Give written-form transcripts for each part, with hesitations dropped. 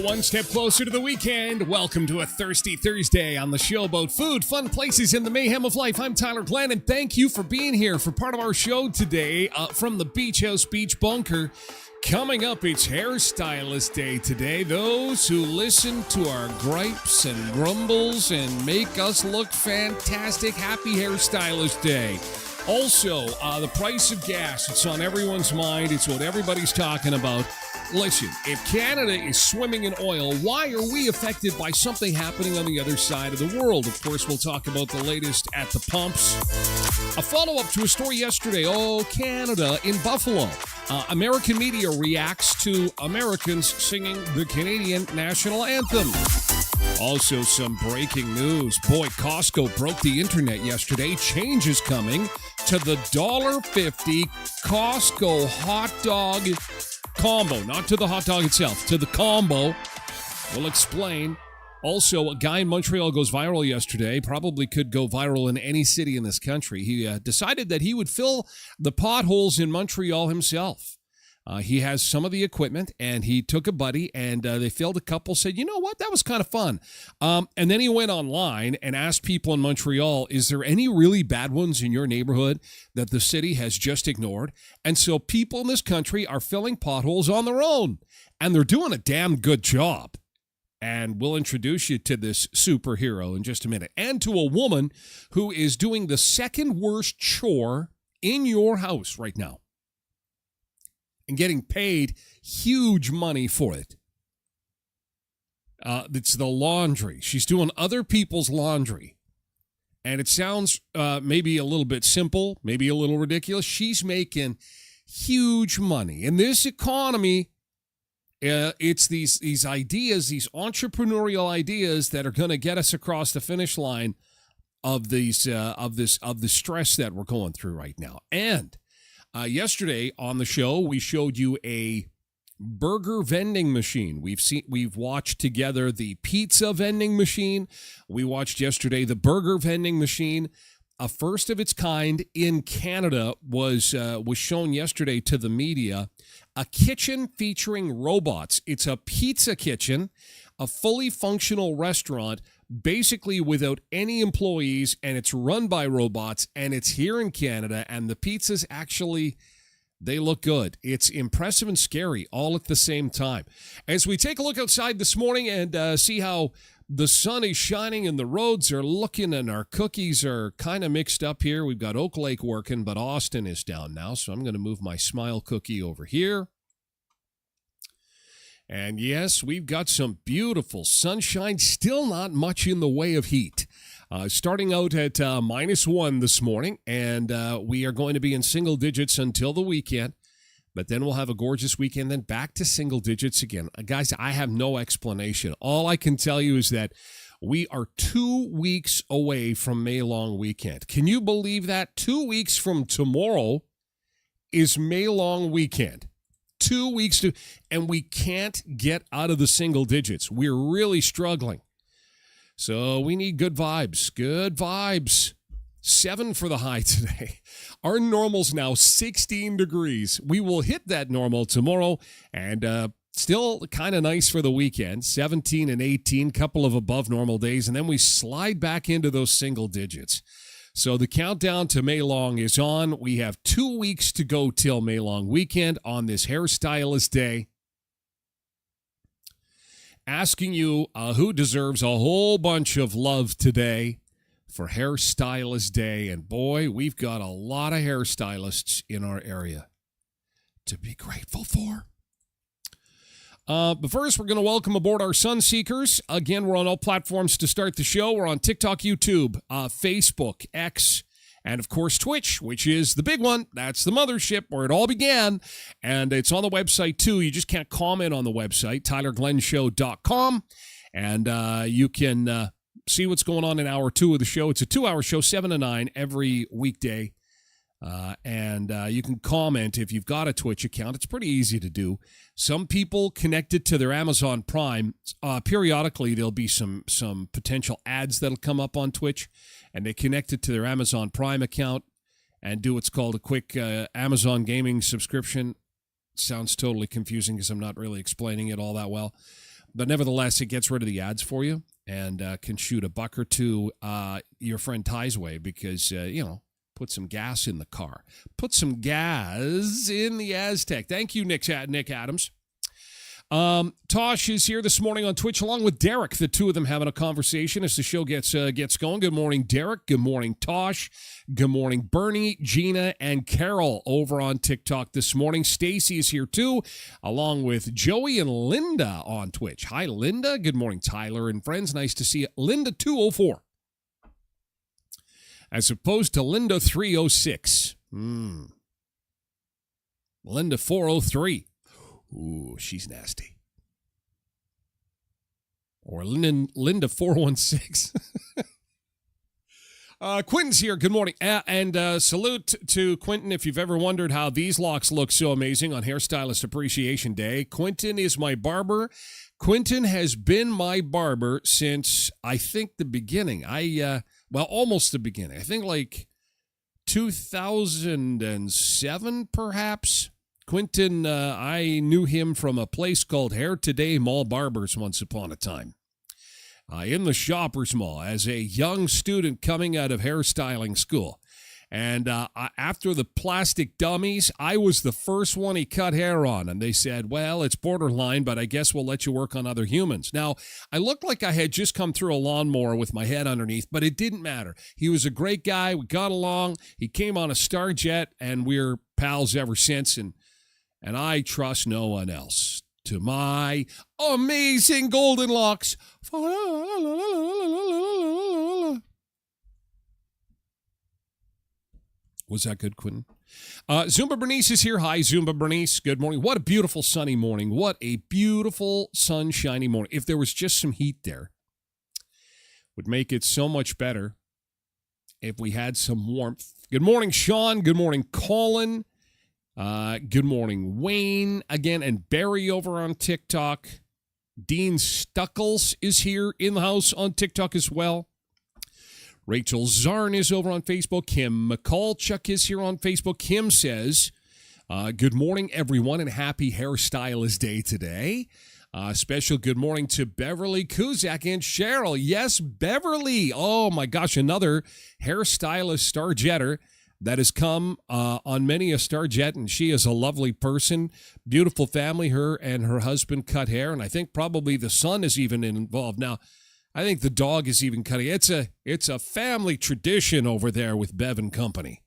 One step closer to the weekend. Welcome to a Thirsty Thursday on the show about food, fun places, and the mayhem of life. I'm Tyler Glen, and thank you for being here for part of our show today from the Beach House Beach Bunker. Coming up, it's Hairstylist Day today. Those who listen to our gripes and grumbles and make us look fantastic, happy Hairstylist Day. Also, the price of gas, it's on everyone's mind. It's what everybody's talking about. Listen, if Canada is swimming in oil, why are we affected by something happening on the other side of the world? Of course, we'll talk about the latest at the pumps. A follow-up to a story yesterday. Oh, Canada in Buffalo. American media reacts to Americans singing the Canadian national anthem. Also, some breaking news. Boy, Costco broke the internet yesterday. Change is coming to the $1.50 Costco hot dog combo, not to the hot dog itself, to the combo. We'll explain. Also, a guy in Montreal goes viral yesterday, probably could go viral in any city in this country. He decided that he would fill the potholes in Montreal himself. He has some of the equipment, and he took a buddy, and they filled a couple, said, you know what, that was kind of fun. And then he went online and asked people in Montreal, is there any really bad ones in your neighborhood that the city has just ignored? And so people in this country are filling potholes on their own, and they're doing a damn good job. And we'll introduce you to this superhero in just a minute, and to a woman who is doing the second worst chore in your house right now, and getting paid huge money for it. It's the laundry. She's doing other people's laundry. And it sounds maybe a little bit simple, maybe a little ridiculous. She's making huge money. In this economy, it's these ideas, these entrepreneurial ideas that are going to get us across the finish line of the stress that we're going through right now. And yesterday on the show, we showed you a burger vending machine. We've watched together the pizza vending machine. We watched yesterday the burger vending machine. A first of its kind in Canada was shown yesterday to the media. A kitchen featuring robots. It's a pizza kitchen, a fully functional restaurant, basically without any employees, and it's run by robots, and it's here in Canada, and the pizzas actually, they look good. It's impressive and scary all at the same time. As we take a look outside this morning and see how The sun is shining and the roads are looking and our cookies are kind of mixed up here. We've got Oak Lake working, but Austin is down now, so I'm going to move my Smile cookie over here. And yes, we've got some beautiful sunshine, still not much in the way of heat. Starting out at -1 this morning, and we are going to be in single digits until the weekend. But then we'll have a gorgeous weekend, then back to single digits again. Guys, I have no explanation. All I can tell you is that we are 2 weeks away from May Long weekend. Can you believe that? 2 weeks from tomorrow is May Long weekend. 2 weeks and we can't get out of the single digits. We're really struggling. So we need good vibes. Good vibes. 7 for the high today. Our normal's now 16 degrees. We will hit that normal tomorrow, and still kind of nice for the weekend. 17 and 18, couple of above normal days, and then we slide back into those single digits. So the countdown to May Long is on. We have 2 weeks to go till May Long weekend on this Hairstylist Day. Asking you who deserves a whole bunch of love today for Hairstylist Day, and boy, we've got a lot of hairstylists in our area to be grateful for. But first, we're going to welcome aboard our Sun Seekers. Again, we're on all platforms to start the show. We're on TikTok, YouTube, Facebook, X, and of course Twitch, which is the big one. That's the mothership where it all began, and it's on the website too. You just can't comment on the website, tylerglenshow.com, and you can see what's going on in hour 2 of the show. It's a 2-hour show, 7 to 9 every weekday. And you can comment if you've got a Twitch account. It's pretty easy to do. Some people connected to their Amazon Prime, periodically there'll be some potential ads that'll come up on Twitch, and they connect it to their Amazon Prime account and do what's called a quick Amazon gaming subscription. It sounds totally confusing because I'm not really explaining it all that well. But nevertheless, it gets rid of the ads for you and can shoot a buck or two your friend Ty's way because, put some gas in the car. Put some gas in the Aztec. Thank you, Nick Adams. Tosh is here this morning on Twitch along with Derek. The two of them having a conversation as the show gets going. Good morning, Derek. Good morning, Tosh. Good morning, Bernie, Gina, and Carol over on TikTok this morning. Stacy is here too, along with Joey and Linda on Twitch. Hi, Linda. Good morning, Tyler and friends. Nice to see you. Linda 204. As opposed to Linda 306. Linda 403. Ooh, she's nasty. Or Linda 416. Quentin's here. Good morning. And salute to Quentin. If you've ever wondered how these locks look so amazing on Hairstylist Appreciation Day, Quentin is my barber. Quentin has been my barber since, I think, the beginning. Almost the beginning. I think like 2007, perhaps. Quentin, I knew him from a place called Hair Today Mall Barbers once upon a time. In the Shoppers Mall as a young student coming out of hairstyling school. And after the plastic dummies, I was the first one he cut hair on. And they said, well, it's borderline, but I guess we'll let you work on other humans. Now, I looked like I had just come through a lawnmower with my head underneath, but it didn't matter. He was a great guy. We got along. He came on a Starjet, and we're pals ever since. And I trust no one else. To my amazing golden locks. Was that good, Quentin? Zumba Bernice is here. Hi, Zumba Bernice. Good morning. What a beautiful sunny morning. What a beautiful sunshiny morning. If there was just some heat there, would make it so much better if we had some warmth. Good morning, Sean. Good morning, Colin. Good morning, Wayne. Again, and Barry over on TikTok. Dean Stuckles is here in the house on TikTok as well. Rachel Zarn is over on Facebook. Kim McCallchuck is here on Facebook. Kim says, good morning, everyone, and happy Hairstylist Day today. Special good morning to Beverly Kuzak and Cheryl. Yes, Beverly. Oh, my gosh, another hairstylist Starjetter that has come on many a Starjet, and she is a lovely person. Beautiful family. Her and her husband cut hair, and I think probably the son is even involved. Now, I think the dog is even cutting. It's a family tradition over there with Bev and company.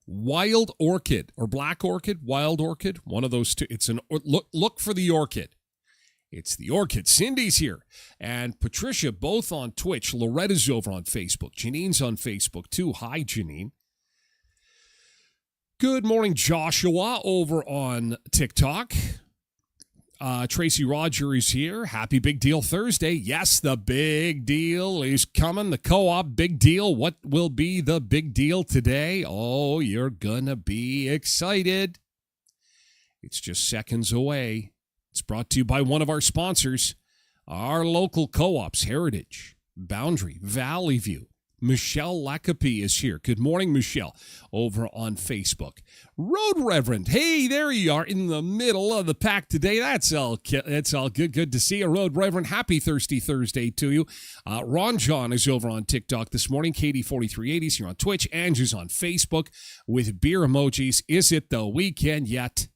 Wild orchid or black orchid, wild orchid, one of those two. It's an look for the orchid. It's the orchid. Cindy's here and Patricia both on Twitch. Loretta's over on Facebook. Janine's on Facebook too. Hi, Janine. Good morning, Joshua over on TikTok. Tracy Roger is here. Happy Big Deal Thursday. Yes, the big deal is coming. The co-op big deal. What will be the big deal today? Oh, you're gonna be excited. It's just seconds away. It's brought to you by one of our sponsors, our local co-ops, Heritage, Boundary, Valley View. Michelle Lacapie is here. Good morning, Michelle, over on Facebook. Road Reverend, hey, there you are in the middle of the pack today. That's all good. Good to see you, Road Reverend. Happy Thirsty Thursday to you. Ron John is over on TikTok this morning. Katie4380 is here on Twitch. Andrew's on Facebook with beer emojis. Is it the weekend yet?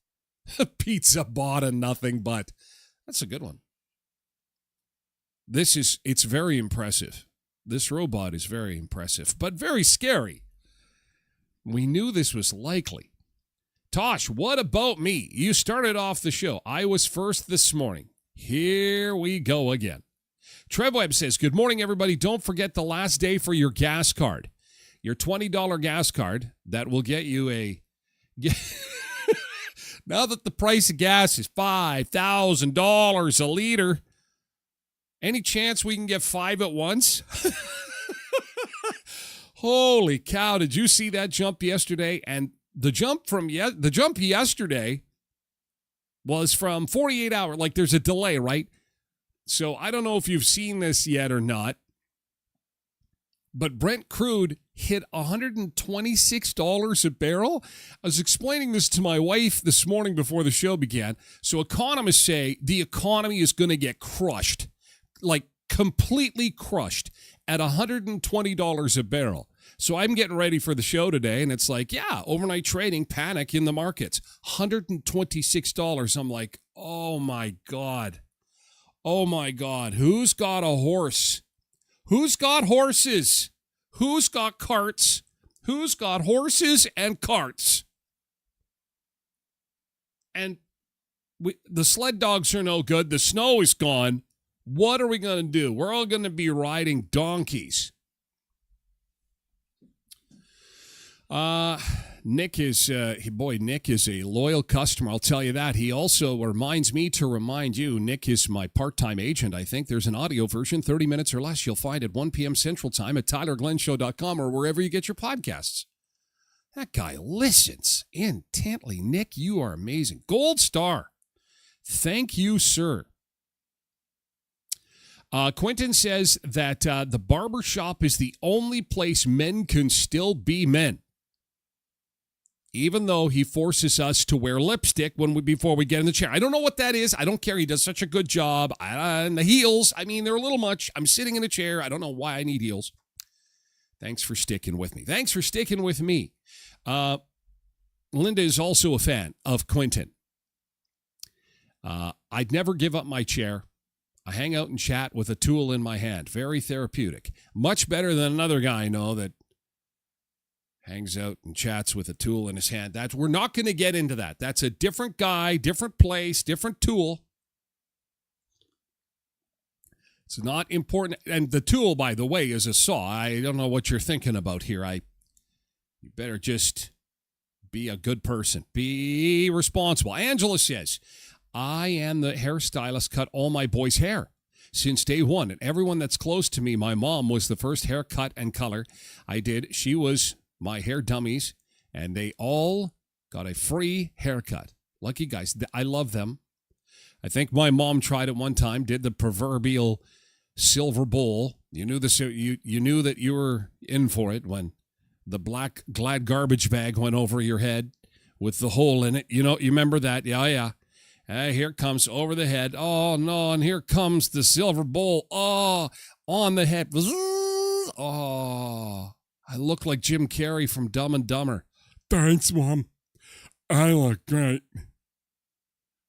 Pizza bought and nothing but. That's a good one. It's very impressive. This robot is very impressive, but very scary. We knew this was likely. Tosh, what about me? You started off the show. I was first this morning. Here we go again. Trev Webb says, good morning, everybody. Don't forget the last day for your gas card. Your $20 gas card that will get you a... Now that the price of gas is $5,000 a liter... Any chance we can get 5 at once? Holy cow, did you see that jump yesterday? And the jump yesterday was from 48 hours. Like there's a delay, right? So I don't know if you've seen this yet or not. But Brent crude hit $126 a barrel. I was explaining this to my wife this morning before the show began. So economists say the economy is going to get crushed. Like completely crushed at $120 a barrel. So I'm getting ready for the show today, and it's like, yeah, overnight trading, panic in the markets. $126. I'm like, oh my God. Oh my God. Who's got a horse? Who's got horses? Who's got carts? Who's got horses and carts? And the sled dogs are no good. The snow is gone. What are we going to do? We're all going to be riding donkeys. Nick is a loyal customer. I'll tell you that. He also reminds me to remind you, Nick is my part-time agent, I think. There's an audio version, 30 minutes or less. You'll find at 1 p.m. Central Time at TylerGlenShow.com or wherever you get your podcasts. That guy listens intently. Nick, you are amazing. Gold star. Thank you, sir. Quentin says that the barber shop is the only place men can still be men. Even though he forces us to wear lipstick before we get in the chair. I don't know what that is. I don't care. He does such a good job. And the heels, I mean, they're a little much. I'm sitting in a chair. I don't know why I need heels. Thanks for sticking with me. Thanks for sticking with me. Linda is also a fan of Quentin. I'd never give up my chair. I hang out and chat with a tool in my hand. Very therapeutic. Much better than another guy I know that hangs out and chats with a tool in his hand. We're not going to get into that. That's a different guy, different place, different tool. It's not important. And the tool, by the way, is a saw. I don't know what you're thinking about here. You better just be a good person. Be responsible. Angela says, I am the hairstylist, cut all my boys' hair since day one. And everyone that's close to me, my mom was the first haircut and color I did. She was my hair dummies, and they all got a free haircut. Lucky guys. I love them. I think my mom tried it one time, did the proverbial silver bowl. You knew you knew that you were in for it when the black Glad garbage bag went over your head with the hole in it. You remember that? Yeah. Here comes over the head. Oh, no, and here comes the silver bowl. Oh, on the head. Oh, I look like Jim Carrey from Dumb and Dumber. Thanks, Mom. I look great.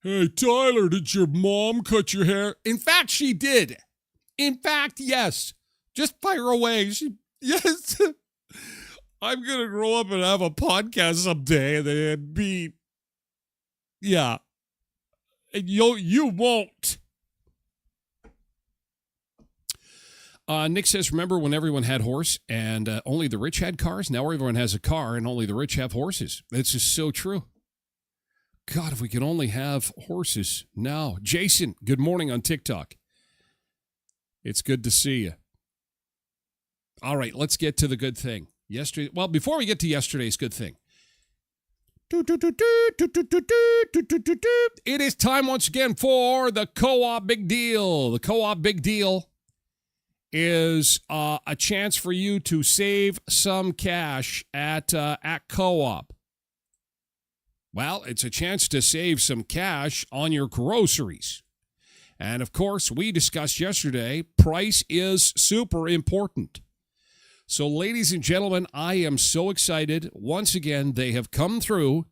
Hey, Tyler, did your mom cut your hair? In fact, she did. In fact, yes. Just fire away. Yes. I'm going to grow up and have a podcast someday and then be, yeah. And you won't. Nick says, remember when everyone had horse and only the rich had cars? Now everyone has a car and only the rich have horses. It's just so true. God, if we could only have horses now. Jason, good morning on TikTok. It's good to see you. All right, let's get to the good thing. Before we get to yesterday's good thing. It is time once again for the Co-op Big Deal. The Co-op Big Deal is a chance for you to save some cash at Co-op. Well, it's a chance to save some cash on your groceries. And of course, we discussed yesterday, price is super important. So, ladies and gentlemen, I am so excited. Once again, they have come through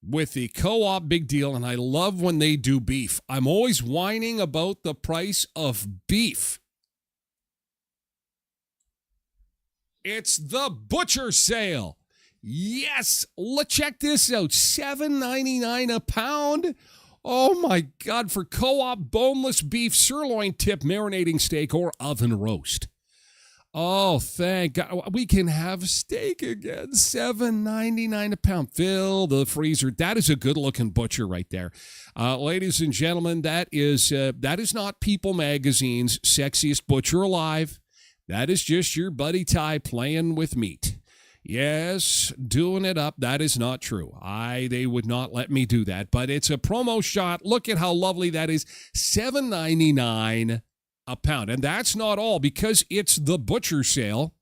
with the Co-op Big Deal, and I love when they do beef. I'm always whining about the price of beef. It's the butcher sale. Yes, check this out, $7.99 a pound. Oh my God, for Co-op boneless beef sirloin tip marinating steak or oven roast. Oh, thank God. We can have steak again, $7.99 a pound. Fill the freezer. That is a good-looking butcher right there. Ladies and gentlemen, that is not People Magazine's sexiest butcher alive. That is just your buddy Ty playing with meat. Yes, doing it up. That is not true. They would not let me do that, but it's a promo shot. Look at how lovely that is. $7.99 a pound. And that's not all because it's the butcher sale.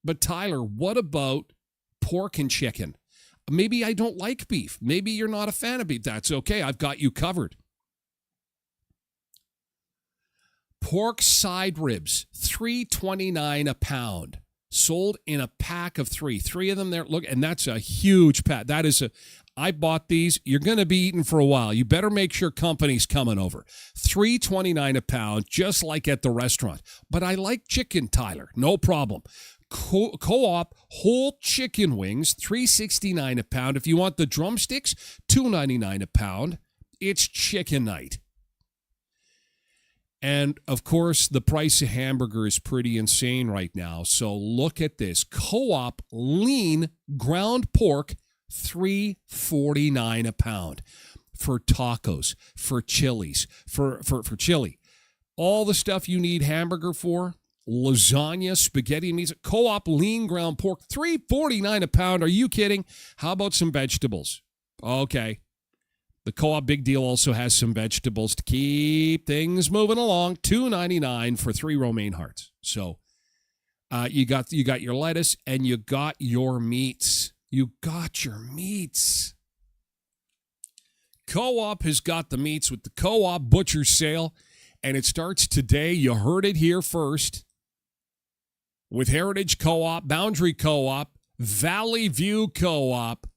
But Tyler, what about pork and chicken? Maybe I don't like beef. Maybe you're not a fan of beef. That's okay. I've got you covered. Pork side ribs, $3.29 a pound. Sold in a pack of three. Three of them there. Look, and that's a huge pack. I bought these. You're going to be eating for a while. You better make sure company's coming over. $3.29 a pound, just like at the restaurant. But I like chicken, Tyler. No problem. Co-op whole chicken wings, $3.69 a pound. If you want the drumsticks, $2.99 a pound. It's chicken night. And, of course, the price of hamburger is pretty insane right now. So look at this. Co-op lean ground pork, $3.49 a pound. For tacos, for chilies, for chili. All the stuff you need hamburger for, lasagna, spaghetti and meats. Co-op lean ground pork, $3.49 a pound. Are you kidding? How about some vegetables? Okay. The Co-op Big Deal also has some vegetables to keep things moving along. $2.99 for 3 romaine hearts. So you got your lettuce and you got your meats. You got your meats. Co-op has got the meats with the Co-op Butcher Sale, and it starts today. You heard it here first. With Heritage Co-op, Boundary Co-op, Valley View Co-op,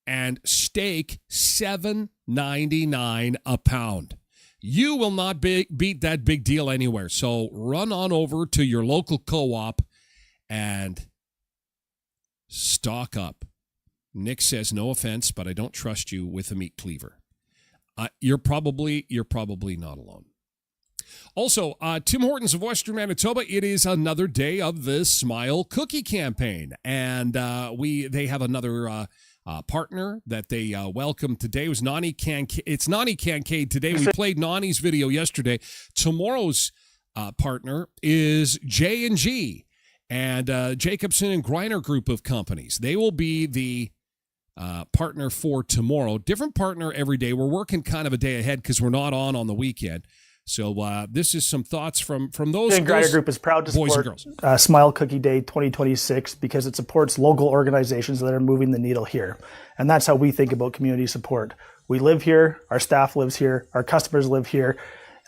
and steak, $7.99 a pound. You will not beat that big deal anywhere. So run on over to your local co-op and stock up. Nick says, no offense, but I don't trust you with a meat cleaver. You're probably not alone. Also, Tim Hortons of Western Manitoba, it is another day of the Smile Cookie Campaign. And they have another partner that they welcome today. It was Nani Kincaid. It's Nani Kincaid today. We played Nani's video yesterday. Tomorrow's partner is J&G and Jacobson and Greiner group of companies. They will be the partner for tomorrow. Different partner every day. We're working kind of a day ahead because we're not on the weekend. So this is some thoughts from those. The Greiner Group is proud to support Smile Cookie Day 2026 because it supports local organizations that are moving the needle here. And that's how we think about community support. We live here, our staff lives here, our customers live here,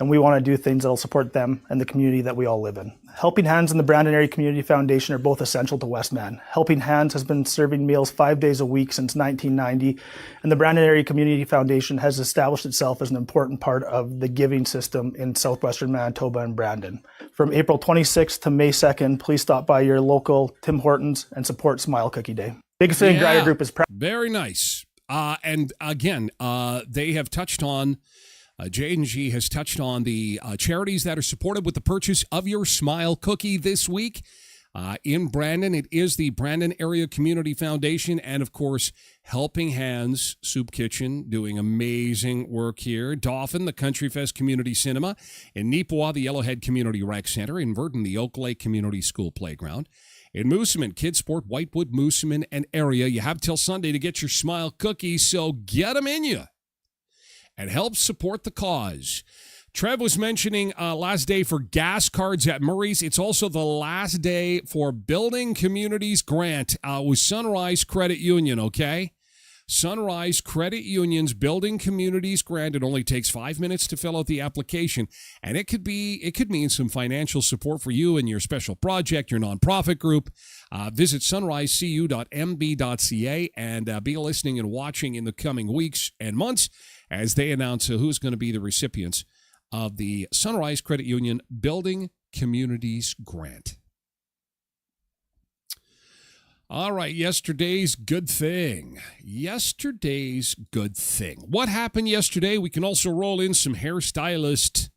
and we want to do things that will support them and the community that we all live in. Helping Hands and the Brandon Area Community Foundation are both essential to Westman. Helping Hands has been serving meals 5 days a week since 1990, and the Brandon Area Community Foundation has established itself as an important part of the giving system in southwestern Manitoba and Brandon. From April 26th to May 2nd, please stop by your local Tim Hortons and support Smile Cookie Day. Big Thing Grider Group is proud. Very nice. And again, they have touched on J&G has touched on the charities that are supported with the purchase of your Smile Cookie this week. In Brandon, it is the Brandon Area Community Foundation and, of course, Helping Hands Soup Kitchen, doing amazing work here. Dauphin, the Country Fest Community Cinema. In Neepawa, the Yellowhead Community Rec Center. In Verdon, the Oak Lake Community School Playground. In Moosomin, Kids Sport, Whitewood, Moosomin, and area. You have till Sunday to get your Smile Cookies, so get them in you and help support the cause. Trev was mentioning last day for gas cards at Murray's. It's also the last day for Building Communities Grant with Sunrise Credit Union, okay? Sunrise Credit Union's Building Communities Grant. It only takes 5 minutes to fill out the application, and it could mean some financial support for you and your special project, your nonprofit group. Visit sunrisecu.mb.ca and be listening and watching in the coming weeks and months as they announce who's going to be the recipients of the Sunrise Credit Union Building Communities Grant. All right, yesterday's good thing. Yesterday's good thing. What happened yesterday? We can also roll in some hairstylist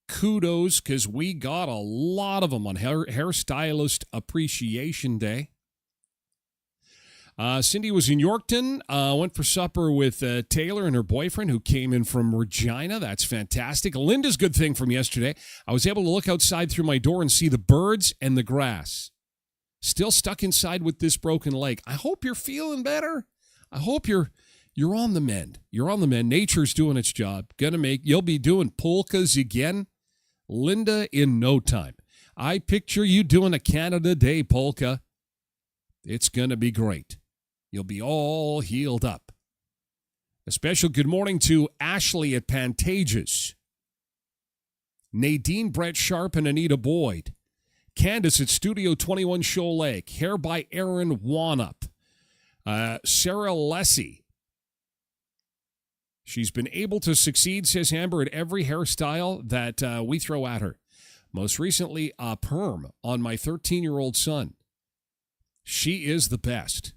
kudos because we got a lot of them on Hairstylist Appreciation Day. Cindy was in Yorkton, went for supper with Taylor and her boyfriend who came in from Regina. That's fantastic. Linda's good thing from yesterday. I was able to look outside through my door and see the birds and the grass. Still stuck inside with this broken leg. I hope you're feeling better. I hope you're on the mend. You're on the mend. Nature's doing its job. You'll be doing polkas again, Linda, in no time. I picture you doing a Canada Day polka. It's going to be great. You'll be all healed up. A special good morning to Ashley at Pantages, Nadine Brett Sharp and Anita Boyd, Candace at Studio 21 Shoal Lake, hair by Aaron Wanup, Sarah Lessie. She's been able to succeed, says Amber, at every hairstyle that we throw at her. Most recently, a perm on my 13-year-old son. She is the best.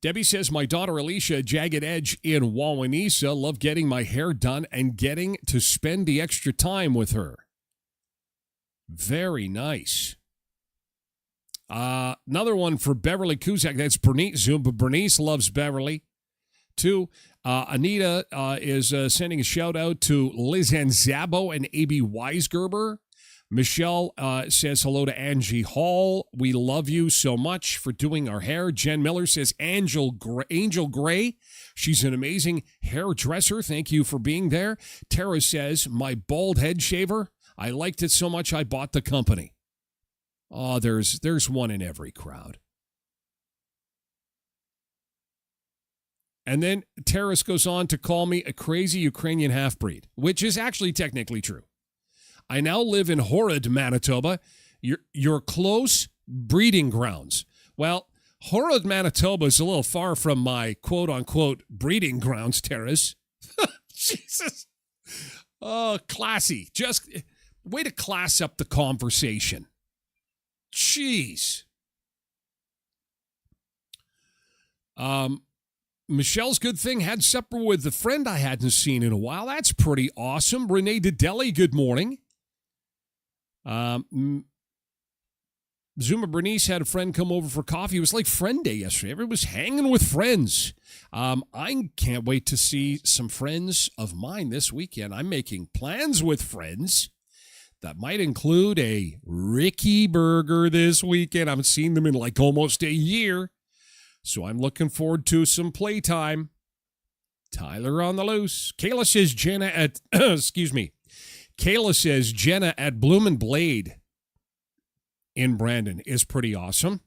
Debbie says, my daughter Alicia, Jagged Edge in Wawanesa, love getting my hair done and getting to spend the extra time with her. Very nice. Another one for Beverly Kuzak. That's Bernice Zumba. Bernice loves Beverly. Two, Anita is sending a shout out to Liz Anzabo and A.B. Weisgerber. Michelle says hello to Angie Hall. We love you so much for doing our hair. Jen Miller says Angel Gray. She's an amazing hairdresser. Thank you for being there. Tara says, my bald head shaver. I liked it so much I bought the company. Oh, there's one in every crowd. And then Terrace goes on to call me a crazy Ukrainian half-breed, which is actually technically true. I now live in Horrid, Manitoba, your close breeding grounds. Well, Horrid, Manitoba is a little far from my quote-unquote breeding grounds, Terrace. Jesus. Oh, classy. Just way to class up the conversation. Jeez. Michelle's good thing, had supper with a friend I hadn't seen in a while. That's pretty awesome. Renee Dedeli, good morning. Zuma Bernice had a friend come over for coffee. It was like friend day yesterday. Everyone was hanging with friends. I can't wait to see some friends of mine this weekend. I'm making plans with friends that might include a Ricky Burger this weekend. I haven't seen them in like almost a year. So I'm looking forward to some playtime. Tyler on the loose. Kayla says Jenna at, Kayla says Jenna at Bloom and Blade in Brandon is pretty awesome.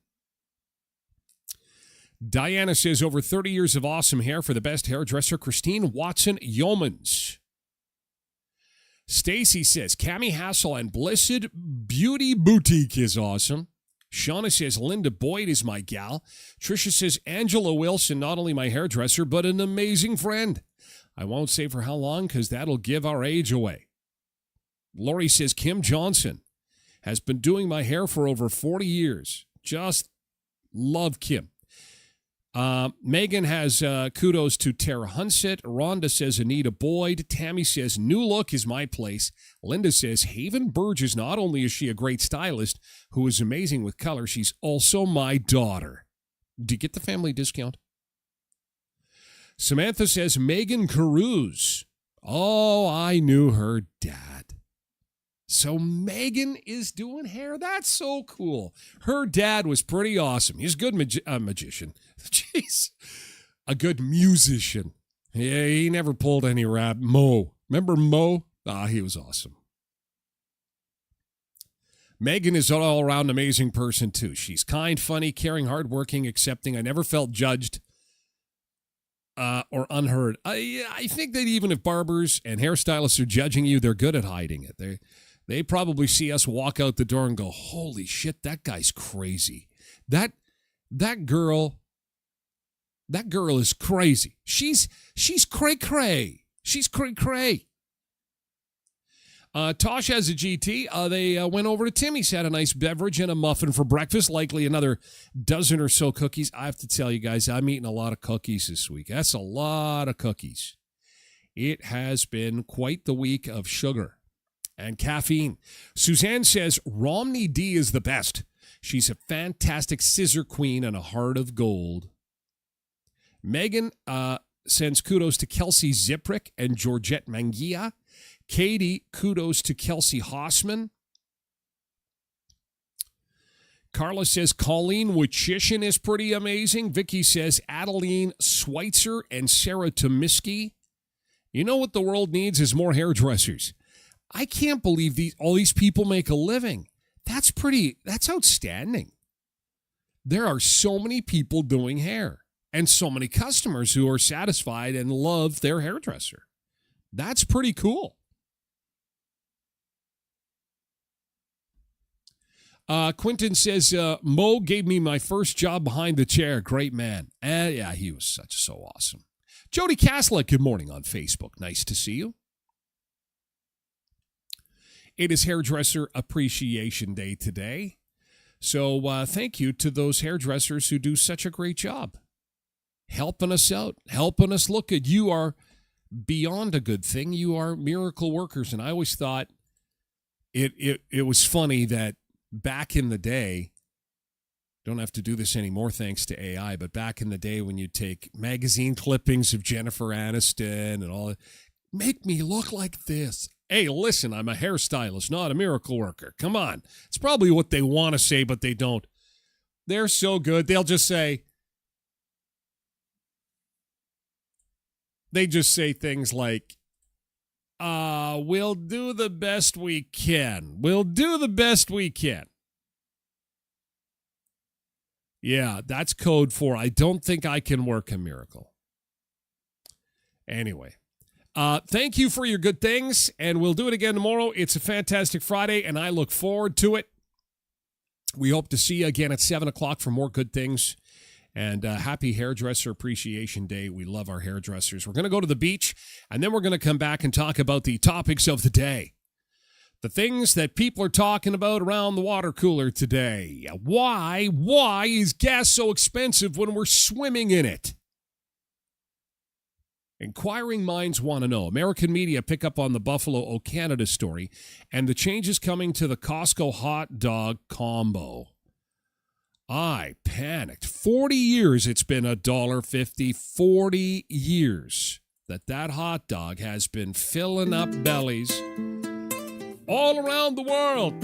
Diana says over 30 years of awesome hair for the best hairdresser, Christine Watson Yeomans. Stacy says, Cammie Hassel and Blessed Beauty Boutique is awesome. Shauna says, Linda Boyd is my gal. Trisha says, Angela Wilson, not only my hairdresser, but an amazing friend. I won't say for how long because that'll give our age away. Lori says, Kim Johnson has been doing my hair for over 40 years. Just love Kim. Megan has kudos to Tara Hunset. Rhonda says Anita Boyd. Tammy says new look is my place. Linda says Haven Burgess, not only is she a great stylist who is amazing with color, she's also my daughter. Do you get the family discount? Samantha says Megan Caruso. Oh, I knew her dad. So Megan is doing hair. That's so cool. Her dad was pretty awesome. He's a good magician. Jeez. A good musician. Yeah, he never pulled any rap. Mo. Remember Mo? He was awesome. Megan is an all-around amazing person, too. She's kind, funny, caring, hardworking, accepting. I never felt judged or unheard. I think that even if barbers and hairstylists are judging you, they're good at hiding it. They probably see us walk out the door and go, holy shit, that guy's crazy. That girl is crazy. She's cray-cray. She's cray-cray. Tosh has a GT. They went over to Timmy's, had a nice beverage and a muffin for breakfast, likely another dozen or so cookies. I have to tell you guys, I'm eating a lot of cookies this week. That's a lot of cookies. It has been quite the week of sugar and caffeine. Suzanne says Romney D is the best. She's a fantastic scissor queen and a heart of gold. Megan sends kudos to Kelsey Ziprick and Georgette Mangia. Katie, kudos to Kelsey Hossman. Carla says Colleen Wachishin is pretty amazing. Vicky says Adeline Schweitzer and Sarah Tomiski. You know what the world needs is more hairdressers. I can't believe all these people make a living. That's outstanding. There are so many people doing hair and so many customers who are satisfied and love their hairdresser. That's pretty cool. Quentin says, Mo gave me my first job behind the chair. Great man. Yeah, he was so awesome. Jody Caslick, good morning on Facebook. Nice to see you. It is Hairdresser Appreciation Day today. So thank you to those hairdressers who do such a great job. Helping us out, helping us look good. You are beyond a good thing. You are miracle workers. And I always thought it was funny that back in the day, don't have to do this anymore thanks to AI, but back in the day when you take magazine clippings of Jennifer Aniston and all that, make me look like this. Hey, listen, I'm a hairstylist, not a miracle worker. Come on. It's probably what they want to say, but they don't. They're so good. They just say things like, we'll do the best we can. We'll do the best we can. Yeah, that's code for I don't think I can work a miracle. Anyway. Thank you for your good things, and we'll do it again tomorrow. It's a fantastic Friday, and I look forward to it. We hope to see you again at 7 o'clock for more good things. And happy Hairdresser Appreciation Day. We love our hairdressers. We're going to go to the beach, and then we're going to come back and talk about the topics of the day. The things that people are talking about around the water cooler today. Why is gas so expensive when we're swimming in it? Inquiring minds want to know. American media pick up on the Buffalo O Canada story and the changes coming to the Costco hot dog combo. I panicked. 40 years it's been $1.50. 40 years that hot dog has been filling up bellies all around the world.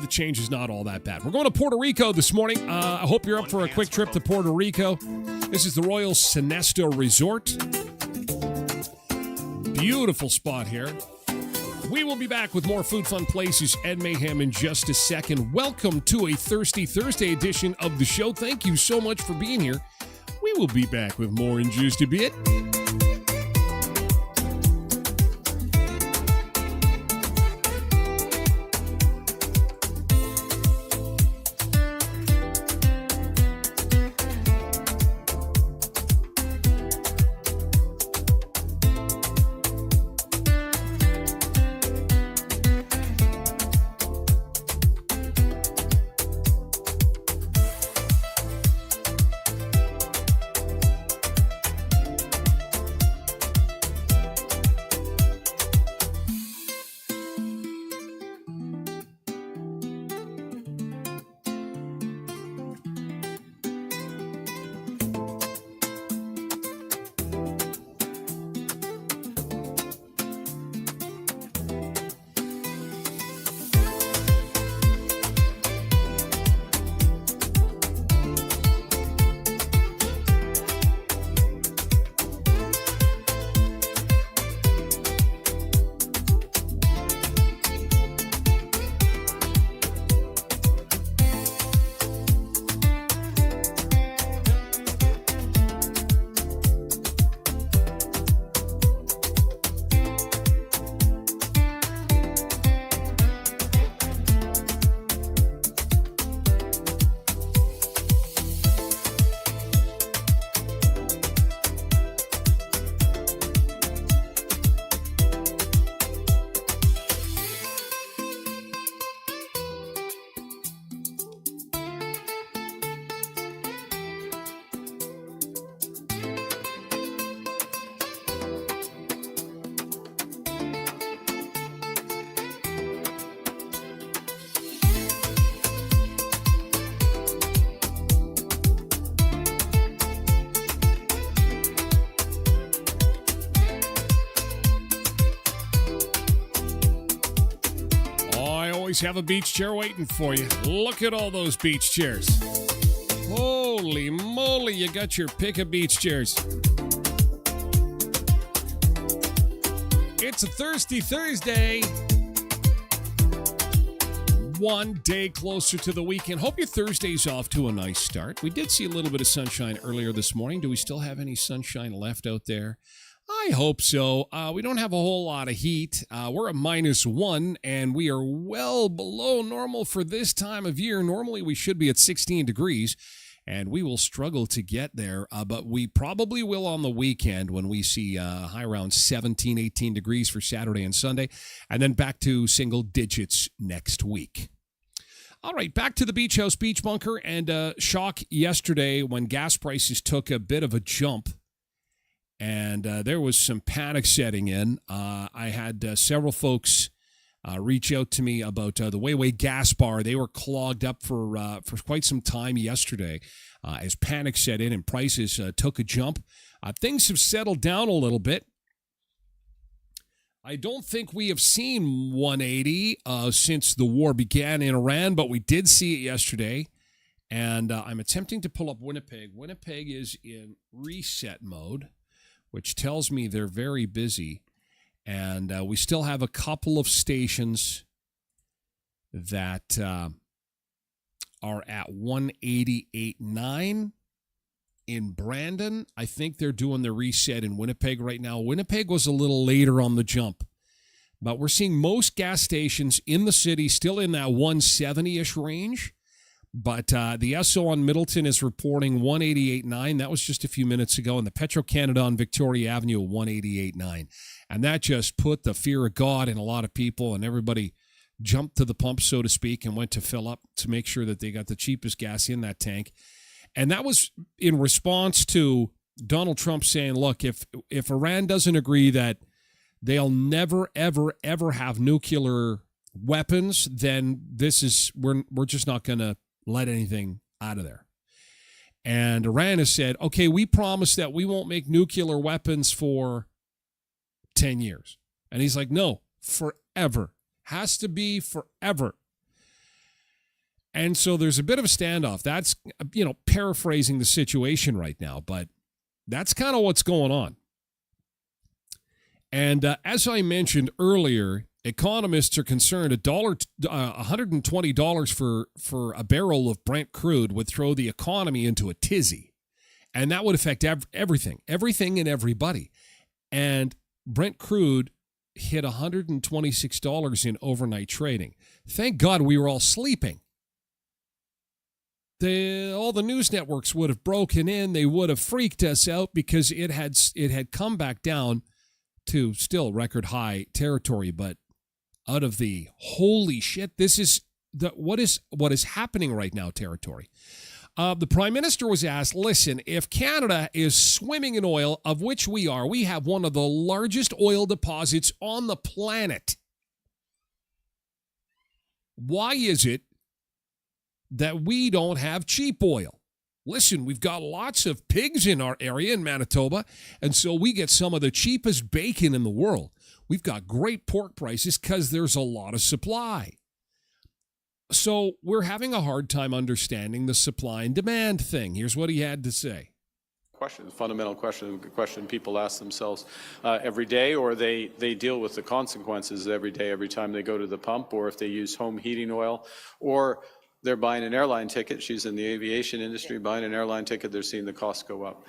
The change is not all that bad. We're going to Puerto Rico this morning. I hope you're up for a quick trip to Puerto Rico. This is the Royal Sinesto Resort. Beautiful spot here. We will be back with more Food, Fun Places, and Mayhem in just a second. Welcome to a Thirsty Thursday edition of the show. Thank you so much for being here. We will be back with more in just a bit. always have a beach chair waiting for you. Look at all those beach chairs. Holy moly, you got your pick of beach chairs. It's a Thirsty Thursday. One day closer to the weekend. Hope your Thursday's off to a nice start. We did see a little bit of sunshine earlier this morning. Do we still have any sunshine left out there? I hope so. We don't have a whole lot of heat. We're at -1, and we are well below normal for this time of year. Normally, we should be at 16 degrees, and we will struggle to get there, but we probably will on the weekend when we see high around 17, 18 degrees for Saturday and Sunday, and then back to single digits next week. All right, back to the Beach House Beach Bunker, and shock yesterday when gas prices took a bit of a jump. And there was some panic setting in. I had several folks reach out to me about the Wayway gas bar. They were clogged up for quite some time yesterday as panic set in and prices took a jump. Things have settled down a little bit. I don't think we have seen 180 since the war began in Iran, but we did see it yesterday. And I'm attempting to pull up Winnipeg. Winnipeg is in reset mode, which tells me they're very busy. And we still have a couple of stations that are at 188.9 in Brandon. I think they're doing the reset in Winnipeg right now. Winnipeg was a little later on the jump. But we're seeing most gas stations in the city still in that 170-ish range. But the Esso on Middleton is reporting 188.9. That was just a few minutes ago. And the Petro-Canada on Victoria Avenue, 188.9. And that just put the fear of God in a lot of people, and everybody jumped to the pump, so to speak, and went to fill up to make sure that they got the cheapest gas in that tank. And that was in response to Donald Trump saying, look, if Iran doesn't agree that they'll never, ever, ever have nuclear weapons, then we're just not going to let anything out of there. And Iran has said, okay, we promise that we won't make nuclear weapons for 10 years. And he's like, no, forever. Has to be forever. And so there's a bit of a standoff. That's, paraphrasing the situation right now, but that's kind of what's going on. And as I mentioned earlier, economists are concerned $120 for a barrel of Brent crude would throw the economy into a tizzy. And that would affect everything and everybody. And Brent crude hit $126 in overnight trading. Thank God we were all sleeping. All the news networks would have broken in. They would have freaked us out because it had come back down to still record high territory, but out of the holy shit, this is what is happening right now territory. The Prime Minister was asked, listen, if Canada is swimming in oil, of which we are, we have one of the largest oil deposits on the planet. Why is it that we don't have cheap oil? Listen, we've got lots of pigs in our area in Manitoba, and so we get some of the cheapest bacon in the world. We've got great pork prices because there's a lot of supply. So we're having a hard time understanding the supply and demand thing. Here's what he had to say. Fundamental question people ask themselves every day, or they deal with the consequences every day, every time they go to the pump, or if they use home heating oil, or they're buying an airline ticket. She's in the aviation industry, buying an airline ticket, they're seeing the cost go up.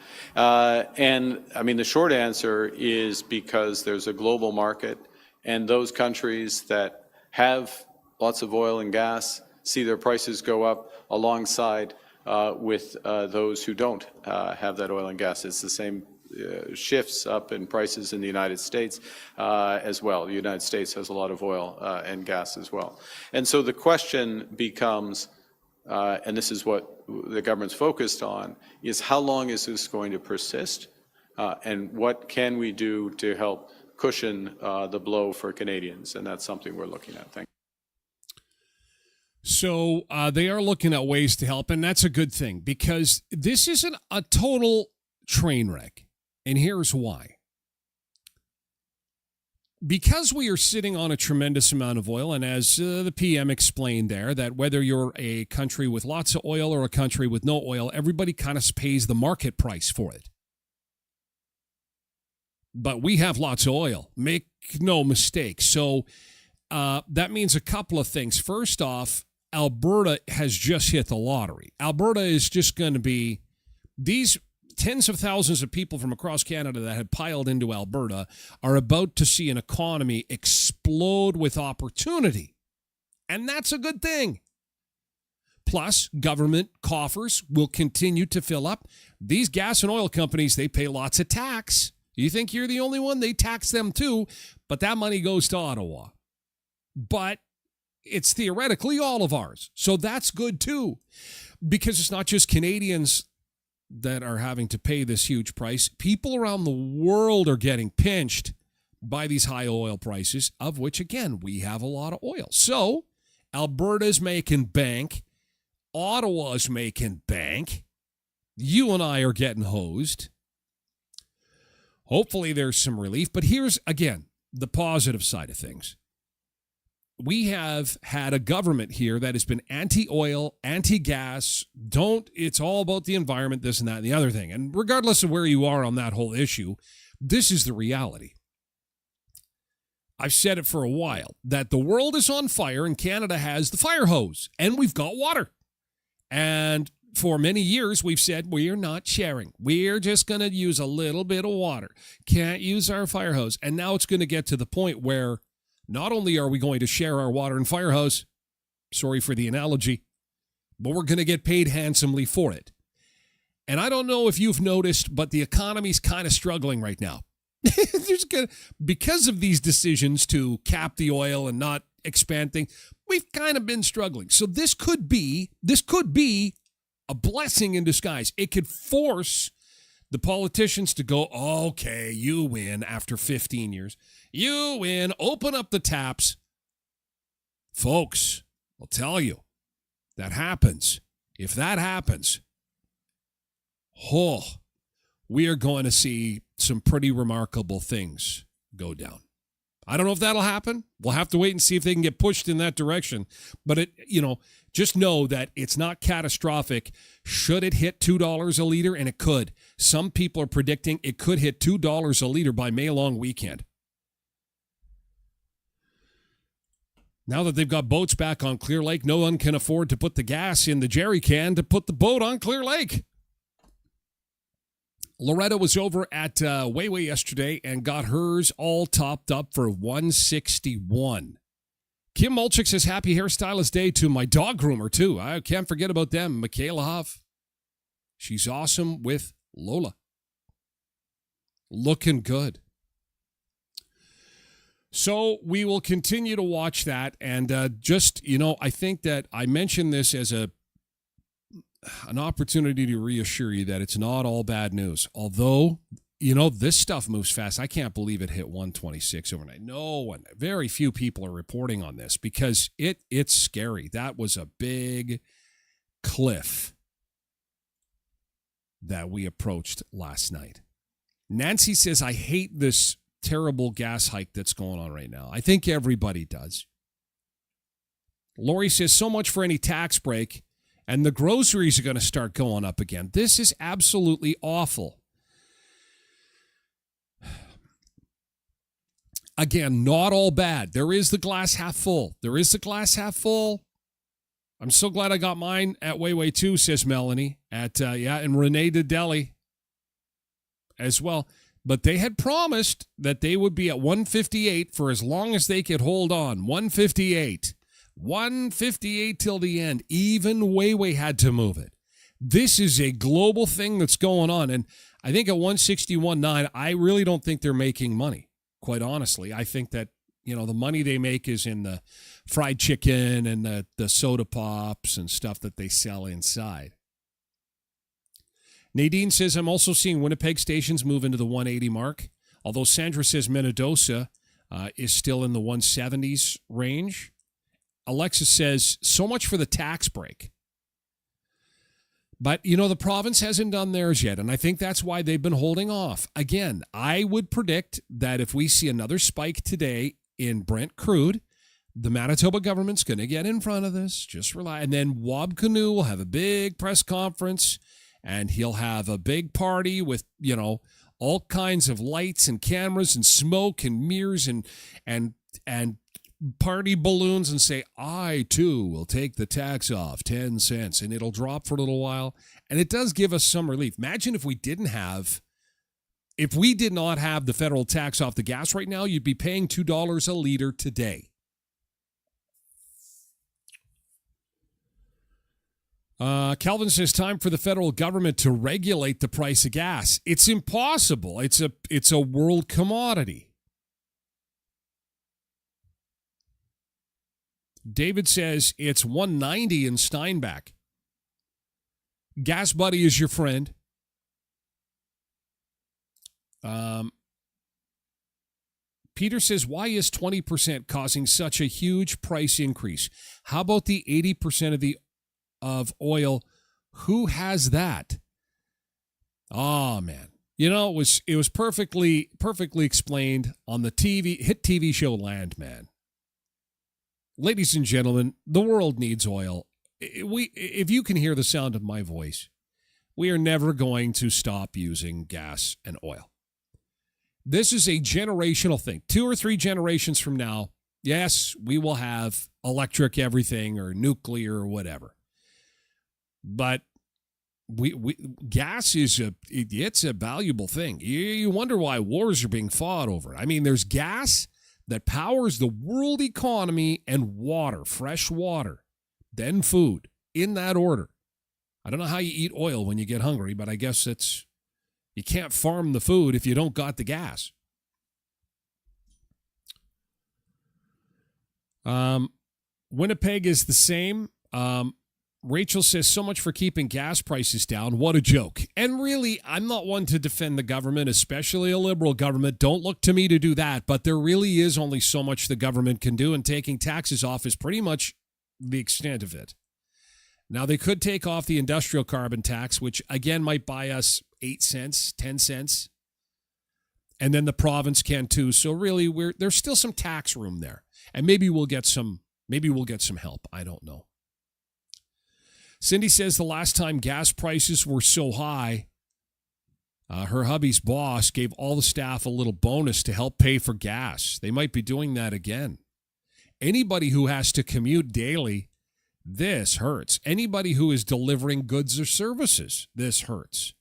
And I mean, the short answer is because there's a global market, and those countries that have lots of oil and gas see their prices go up alongside with those who don't have that oil and gas. It's the same shifts up in prices in the United States as well. The United States has a lot of oil and gas as well. And so the question becomes, and this is what the government's focused on, is how long is this going to persist? And what can we do to help cushion the blow for Canadians? And that's something we're looking at. Thank you. So they are looking at ways to help, and that's a good thing because this isn't a total train wreck. And here's why. because we are sitting on a tremendous amount of oil, and as the PM explained there, that whether you're a country with lots of oil or a country with no oil, everybody kind of pays the market price for it. But we have lots of oil. Make no mistake. So that means a couple of things. First off, Alberta has just hit the lottery. Alberta is just going to be these tens of thousands of people from across Canada that had piled into Alberta are about to see an economy explode with opportunity. And that's a good thing. Plus, government coffers will continue to fill up. These gas and oil companies, they pay lots of tax. You think you're the only one? They tax them too, but that money goes to Ottawa. But it's theoretically all of ours. So that's good too, because it's not just Canadians that are having to pay this huge price. People around the world are getting pinched by these high oil prices, of which, again, we have a lot of oil. So Alberta's making bank. Ottawa's making bank. You and I are getting hosed. Hopefully there's some relief. But here's, again, the positive side of things. We have had a government here that has been anti-oil, anti-gas. It's all about the environment, this and that and the other thing. And regardless of where you are on that whole issue, this is the reality. I've said it for a while, that the world is on fire and Canada has the fire hose and we've got water. And for many years, we've said we are not sharing. We're just going to use a little bit of water. Can't use our fire hose. And now it's going to get to the point where not only are we going to share our water and fire hose, sorry for the analogy, but we're going to get paid handsomely for it. And I don't know if you've noticed, but the economy's kind of struggling right now. Because of these decisions to cap the oil and not expand things, we've kind of been struggling. So this could be a blessing in disguise. It could force the politicians to go, okay, you win after 15 years. You win. Open up the taps. Folks, I'll tell you, that happens. If that happens, we are going to see some pretty remarkable things go down. I don't know if that'll happen. We'll have to wait and see if they can get pushed in that direction. But just know that it's not catastrophic. Should it hit $2 a liter? And it could. Some people are predicting it could hit $2 a liter by May long weekend. Now that they've got boats back on Clear Lake, no one can afford to put the gas in the jerry can to put the boat on Clear Lake. Loretta was over at Wayway yesterday and got hers all topped up for $161. Kim Mulchick says, happy hairstylist day to my dog groomer, too. I can't forget about them. Michaela Huff. She's awesome with Lola. Looking good. So we will continue to watch that. And I think that I mentioned this as an opportunity to reassure you that it's not all bad news. Although, this stuff moves fast. I can't believe it hit 126 overnight. No one, very few people are reporting on this because it's scary. That was a big cliff that we approached last night. Nancy says, I hate this terrible gas hike that's going on right now. I think everybody does. Lori says, so much for any tax break. And the groceries are going to start going up again. This is absolutely awful. Again, not all bad. There is the glass half full. I'm so glad I got mine at Wayway too, says Melanie. And Renee de Deli as well. But they had promised that they would be at 158 for as long as they could hold on. 158 till the end. Even Wayway had to move it. This is a global thing that's going on. And I think at 161.9, I really don't think they're making money, quite honestly. I think that, the money they make is in the fried chicken and the soda pops and stuff that they sell inside. Nadine says, I'm also seeing Winnipeg stations move into the 180 mark, although Sandra says Minnedosa is still in the 170s range. Alexis says, so much for the tax break. But, the province hasn't done theirs yet, and I think that's why they've been holding off. Again, I would predict that if we see another spike today in Brent crude, the Manitoba government's going to get in front of this. Just rely. And then Wab Kinew will have a big press conference, and he'll have a big party with, all kinds of lights and cameras and smoke and mirrors and party balloons and say, I, too, will take the tax off 10 cents, and it'll drop for a little while. And it does give us some relief. Imagine if we did not have the federal tax off the gas right now, you'd be paying $2 a liter today. Calvin says, time for the federal government to regulate the price of gas. It's impossible. It's a world commodity. David says it's $1.90 in Steinbach. Gas Buddy is your friend. Peter says, why is 20% causing such a huge price increase? How about the 80% of oil? Who has that? Oh, man. It was perfectly explained on the hit TV show Landman. Ladies and gentlemen, the world needs oil. If you can hear the sound of my voice, we are never going to stop using gas and oil. This is a generational thing. 2 or 3 generations from now, yes, we will have electric everything or nuclear or whatever. But gas is it's a valuable thing. You wonder why wars are being fought over it. I mean, there's gas that powers the world economy and water, fresh water, then food, in that order. I don't know how you eat oil when you get hungry, but I guess you can't farm the food if you don't got the gas. Winnipeg is the same. Rachel says, so much for keeping gas prices down. What a joke. And really, I'm not one to defend the government, especially a liberal government. Don't look to me to do that. But there really is only so much the government can do, and taking taxes off is pretty much the extent of it. Now, they could take off the industrial carbon tax, which, again, might buy us 8 cents, 10 cents. And then the province can, too. So really, there's still some tax room there. And maybe we'll get some help. I don't know. Cindy says the last time gas prices were so high, her hubby's boss gave all the staff a little bonus to help pay for gas. They might be doing that again. Anybody who has to commute daily, this hurts. Anybody who is delivering goods or services, this hurts.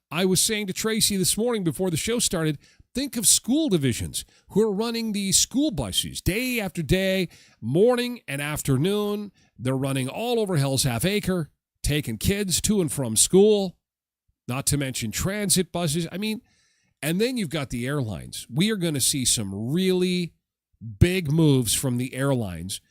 I was saying to Tracy this morning before the show started, think of school divisions who are running these school buses day after day, morning and afternoon. They're running all over Hell's Half Acre, taking kids to and from school, not to mention transit buses. I mean, and then you've got the airlines. We are going to see some really big moves from the airlines.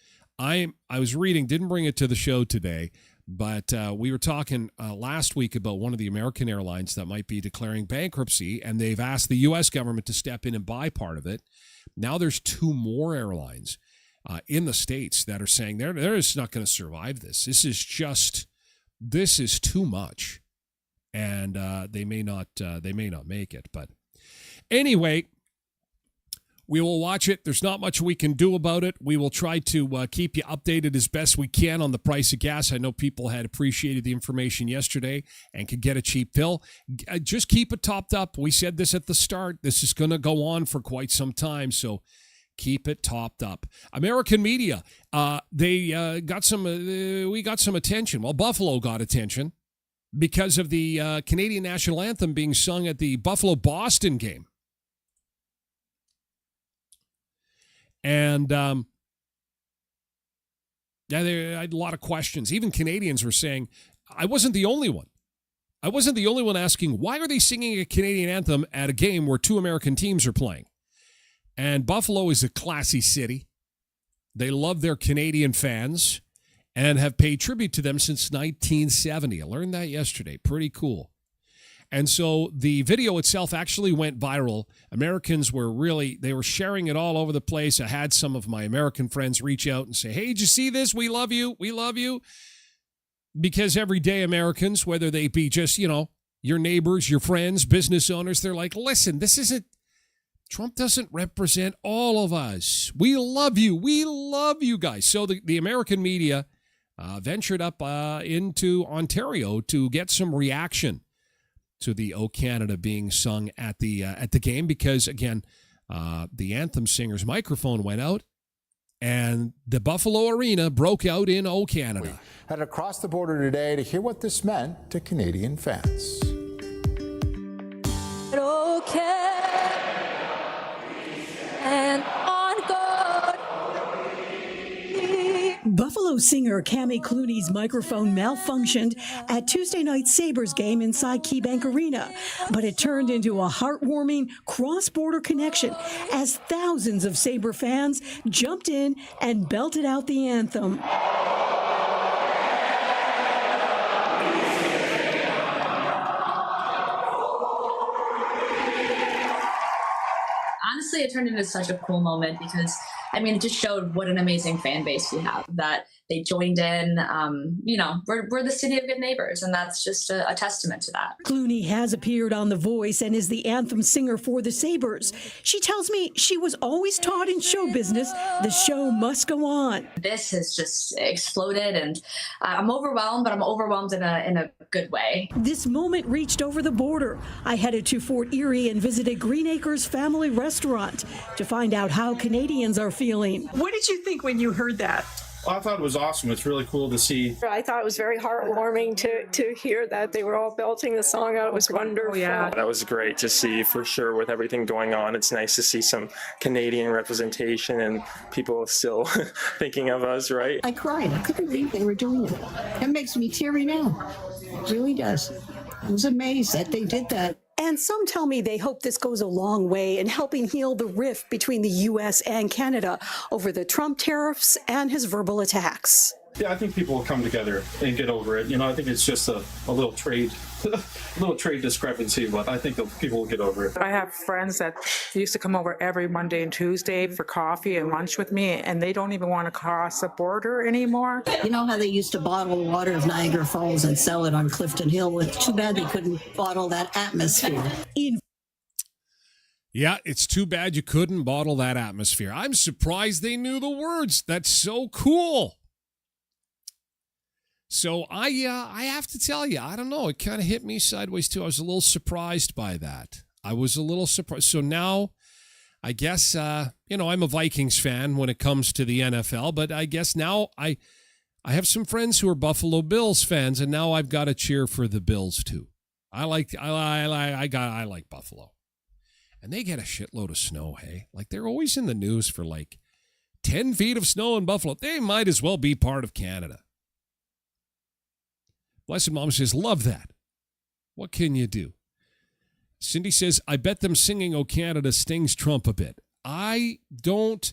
I was reading, didn't bring it to the show today, but we were talking last week about one of the American airlines that might be declaring bankruptcy, and they've asked the U.S. government to step in and buy part of it. Now there's 2 more airlines in the States that are saying they're just not going to survive this. This is too much, and they may not make it. But anyway, we will watch it. There's not much we can do about it. We will try to keep you updated as best we can on the price of gas. I know people had appreciated the information yesterday and could get a cheap fill. Just keep it topped up. We said this at the start. This is going to go on for quite some time, so keep it topped up. American media, they got some. We got some attention. Well, Buffalo got attention because of the Canadian national anthem being sung at the Buffalo-Boston game. And yeah, I had a lot of questions. Even Canadians were saying, I wasn't the only one. I wasn't the only one asking, why are they singing a Canadian anthem at a game where 2 American teams are playing? And Buffalo is a classy city. They love their Canadian fans and have paid tribute to them since 1970. I learned that yesterday. Pretty cool. And so the video itself actually went viral. Americans were they were sharing it all over the place. I had some of my American friends reach out and say, hey, did you see this? We love you. We love you. Because everyday Americans, whether they be just, your neighbors, your friends, business owners, they're like, listen, Trump doesn't represent all of us. We love you. We love you guys. So the American media ventured up into Ontario to get some reaction to the "O Canada" being sung at the game because, again, the anthem singer's microphone went out and the Buffalo Arena broke out in "O Canada." Headed across the border today to hear what this meant to Canadian fans. Okay. And on God. Buffalo singer Cammy Clooney's microphone malfunctioned at Tuesday night's Sabres game inside KeyBank Arena, but it turned into a heartwarming cross-border connection as thousands of Sabre fans jumped in and belted out the anthem. Honestly, it turned into such a cool moment because, it just showed what an amazing fan base we have, that they joined in. We're the city of good neighbors, and that's just a testament to that. Clooney has appeared on The Voice and is the anthem singer for the Sabres. She tells me she was always taught in show business the show must go on. This has just exploded, and I'm overwhelmed, but I'm overwhelmed in a good way. This moment reached over the border. I headed to Fort Erie and visited Green Acres Family Restaurant to find out how Canadians are feeling. What did you think when you heard that? I thought it was awesome. It's really cool to see. I thought it was very heartwarming to hear that they were all belting the song out. It was wonderful. Yeah, that was great to see for sure with everything going on. It's nice to see some Canadian representation and people still thinking of us, right? I cried. I couldn't believe they were doing it. It makes me teary now. It really does. I was amazed that they did that. And some tell me they hope this goes a long way in helping heal the rift between the U.S. and Canada over the Trump tariffs and his verbal attacks. Yeah, I think people will come together and get over it. I think it's just a little trade discrepancy, but I think people will get over it. I have friends that used to come over every Monday and Tuesday for coffee and lunch with me, and they don't even want to cross the border anymore. You know how they used to bottle water of Niagara Falls and sell it on Clifton Hill? It's too bad they couldn't bottle that atmosphere. Yeah, it's too bad you couldn't bottle that atmosphere. I'm surprised they knew the words. That's so cool. So I have to tell you, I don't know. It kind of hit me sideways too. I was a little surprised by that. I was a little surprised. So now, I guess I'm a Vikings fan when it comes to the NFL, but I guess now I have some friends who are Buffalo Bills fans, and now I've got to cheer for the Bills too. I like Buffalo, and they get a shitload of snow. Hey, like they're always in the news for like 10 feet of snow in Buffalo. They might as well be part of Canada. Blessed Mom says, love that. What can you do? Cindy says, I bet them singing "O Canada" stings Trump a bit. I don't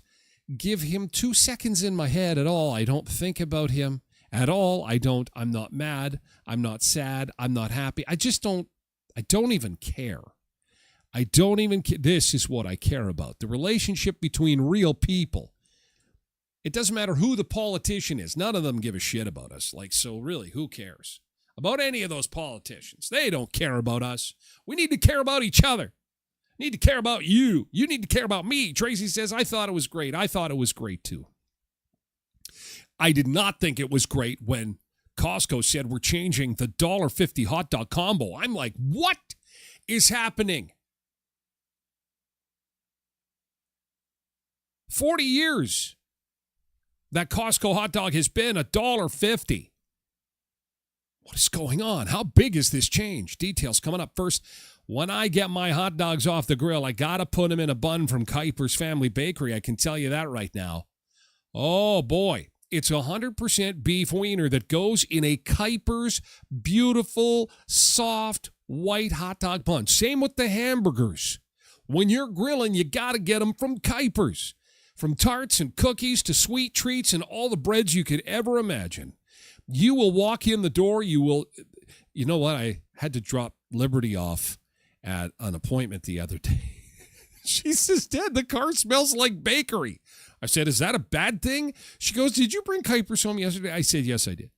give him 2 seconds in my head at all. I don't think about him at all. I'm not mad. I'm not sad. I'm not happy. I don't even care. I don't even care. This is what I care about. The relationship between real people. It doesn't matter who the politician is. None of them give a shit about us. So really, who cares about any of those politicians? They don't care about us. We need to care about each other. We need to care about you. You need to care about me. Tracy says, I thought it was great. I thought it was great too. I did not think it was great when Costco said we're changing the $1.50 hot dog combo. I'm like, what is happening? 40 years. That Costco hot dog has been $1.50. What is going on? How big is this change? Details coming up. First, when I get my hot dogs off the grill, I got to put them in a bun from Kuiper's Family Bakery. I can tell you that right now. Oh, boy. It's 100% beef wiener that goes in a Kuiper's beautiful, soft, white hot dog bun. Same with the hamburgers. When you're grilling, you got to get them from Kuiper's. From tarts and cookies to sweet treats and all the breads you could ever imagine. You will walk in the door. You know what? I had to drop Liberty off at an appointment the other day. She says, Dad, the car smells like bakery. I said, is that a bad thing? She goes, did you bring Kuiper's home yesterday? I said, yes, I did.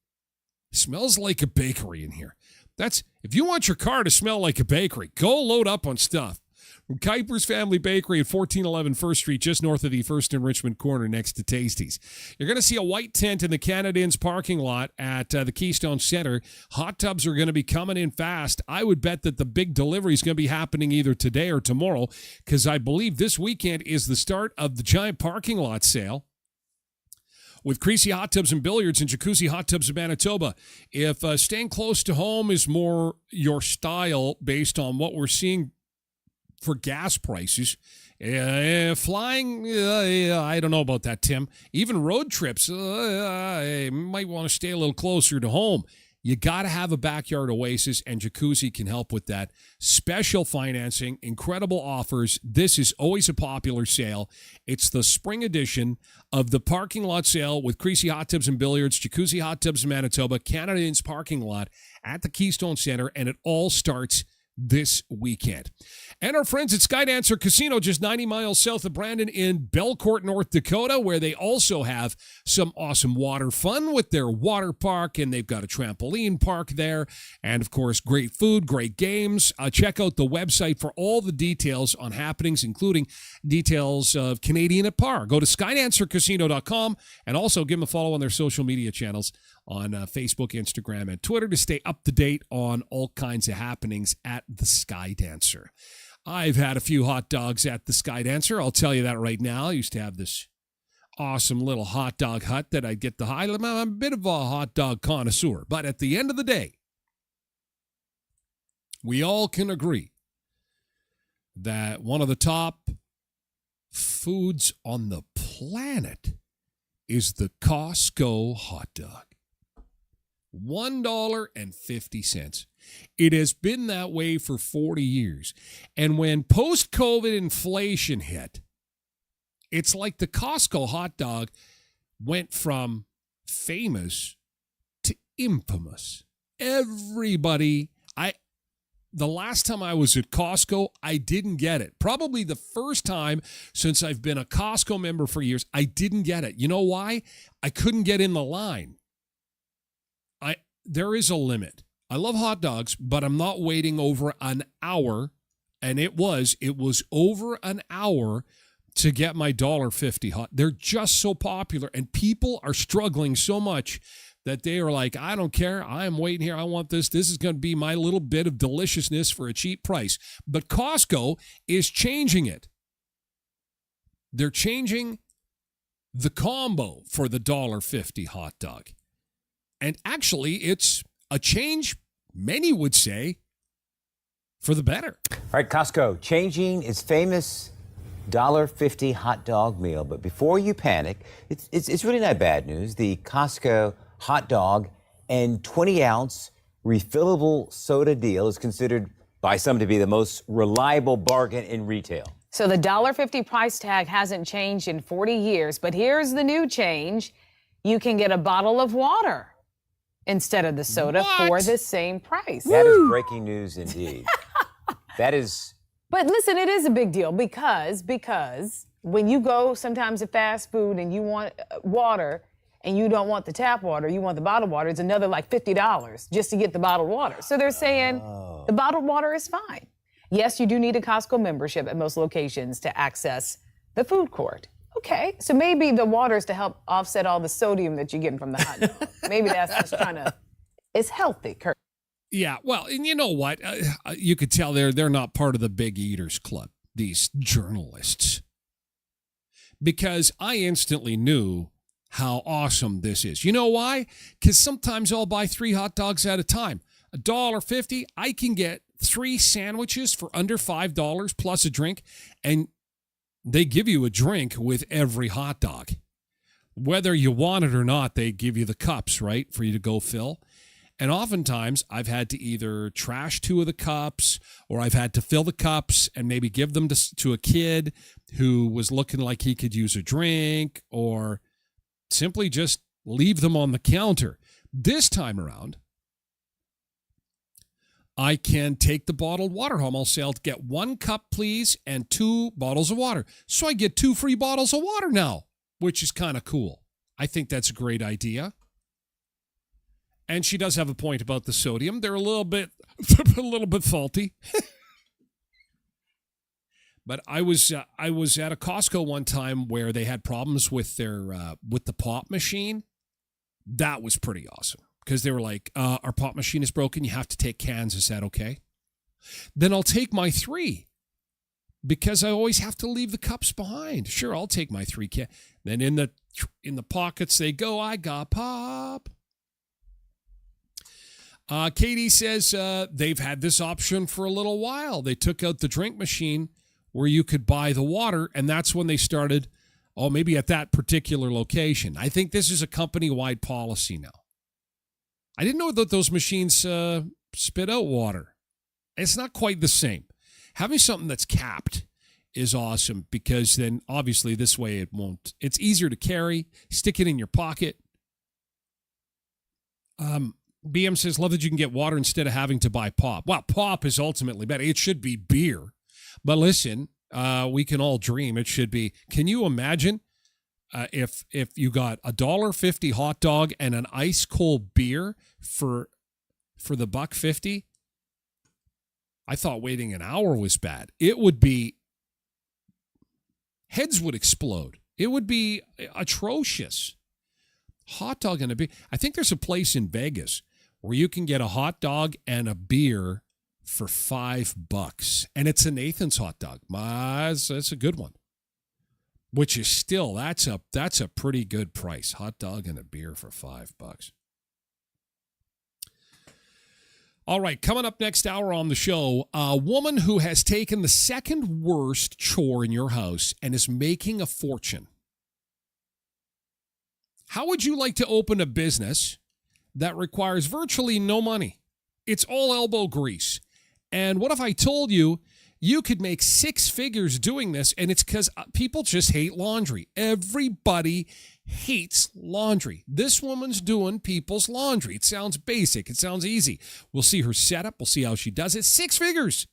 Smells like a bakery in here. If you want your car to smell like a bakery, go load up on stuff. From Kuiper's Family Bakery at 1411 First Street, just north of the First and Richmond corner next to Tasty's. You're going to see a white tent in the Canada Inns parking lot at the Keystone Center. Hot tubs are going to be coming in fast. I would bet that the big delivery is going to be happening either today or tomorrow, because I believe this weekend is the start of the giant parking lot sale with Creasy Hot Tubs and Billiards and Jacuzzi Hot Tubs of Manitoba. If staying close to home is more your style based on what we're seeing for gas prices, flying, I don't know about that, Tim. Even road trips, I might want to stay a little closer to home. You got to have a backyard oasis, and Jacuzzi can help with that. Special financing, incredible offers. This is always a popular sale. It's the spring edition of the parking lot sale with Creasy Hot Tubs and Billiards, Jacuzzi Hot Tubs in Manitoba, Canada Inns parking lot at the Keystone Center, and it all starts this weekend. And our friends at Skydancer Casino, just 90 miles south of Brandon in Belcourt, North Dakota, where they also have some awesome water fun with their water park, and they've got a trampoline park there, and of course, great food, great games. Check out the website for all the details on happenings, including details of Canadian at Par. Go to skydancercasino.com, and also give them a follow on their social media channels on Facebook, Instagram, and Twitter to stay up to date on all kinds of happenings at the Sky Dancer. I've had a few hot dogs at the Sky Dancer. I'll tell you that right now. I used to have this awesome little hot dog hut that I'd get the high. I'm a bit of a hot dog connoisseur, but at the end of the day, we all can agree that one of the top foods on the planet is the Costco hot dog. $1.50. It has been that way for 40 years. And when post-COVID inflation hit, it's like the Costco hot dog went from famous to infamous. Everybody, the last time I was at Costco, I didn't get it. Probably the first time since I've been a Costco member for years, I didn't get it. You know why? I couldn't get in the line. There is a limit. I love hot dogs, but I'm not waiting over an hour, and it was over an hour to get my $1.50 hot. They're just so popular, and people are struggling so much that they are like, I don't care. I am waiting here. I want this. This is going to be my little bit of deliciousness for a cheap price. But Costco is changing it. They're changing the combo for the $1.50 hot dog. And actually, it's a change, many would say, for the better. All right, Costco changing its famous $1.50 hot dog meal. But before you panic, it's really not bad news. The Costco hot dog and 20-ounce refillable soda deal is considered by some to be the most reliable bargain in retail. So the $1.50 price tag hasn't changed in 40 years, but here's the new change. You can get a bottle of water instead of the soda for the same price. That is breaking news indeed. That is. But listen, it is a big deal because when you go sometimes to fast food and you want water and you don't want the tap water, you want the bottled water, it's another like $50 just to get the bottled water. So they're saying the bottled water is fine. Yes, you do need a Costco membership at most locations to access the food court. Okay, so maybe the water is to help offset all the sodium that you're getting from the hot dog. Maybe that's just it's healthy, Kurt. Yeah, well, and you know what? You could tell they're not part of the Big Eaters Club, these journalists. Because I instantly knew how awesome this is. You know why? Because sometimes I'll buy 3 hot dogs at a time. $1.50, I can get 3 sandwiches for under $5 plus a drink, and they give you a drink with every hot dog. Whether you want it or not, they give you the cups, right, for you to go fill. And oftentimes, I've had to either trash 2 of the cups, or I've had to fill the cups and maybe give them to a kid who was looking like he could use a drink, or simply just leave them on the counter. This time around, I can take the bottled water home. I'll say, I'll get 1 cup, please, and 2 bottles of water. So I get 2 free bottles of water now, which is kind of cool. I think that's a great idea. And she does have a point about the sodium. They're a little bit faulty. But I was at a Costco one time where they had problems with with the pop machine. That was pretty awesome because they were like, our pop machine is broken. You have to take cans. Is that okay? Then I'll take my 3 because I always have to leave the cups behind. Sure, I'll take my 3 cans. Then in the pockets they go. I got pop. Katie says they've had this option for a little while. They took out the drink machine where you could buy the water, and that's when they started, maybe at that particular location. I think this is a company-wide policy now. I didn't know that those machines spit out water. It's not quite the same. Having something that's capped is awesome because then obviously this way it won't. It's easier to carry. Stick it in your pocket. BM says, love that you can get water instead of having to buy pop. Well, pop is ultimately better. It should be beer. But listen, we can all dream. It should be. Can you imagine if you got $1.50 hot dog and an ice cold beer for the $1.50? I thought waiting an hour was bad. It would be, heads would explode. It would be atrocious. Hot dog and a beer. I think there's a place in Vegas where you can get a hot dog and a beer for $5, and it's a Nathan's hot dog. That's a good one. Which is still that's a pretty good price. Hot dog and a beer for $5. All right, coming up next hour on the show, a woman who has taken the second worst chore in your house and is making a fortune. How would you like to open a business that requires virtually no money? It's all elbow grease. And what if I told you you could make 6 figures doing this, and it's because people just hate laundry. Everybody hates laundry. This woman's doing people's laundry. It sounds basic. It sounds easy. We'll see her setup. We'll see how she does it. 6 figures.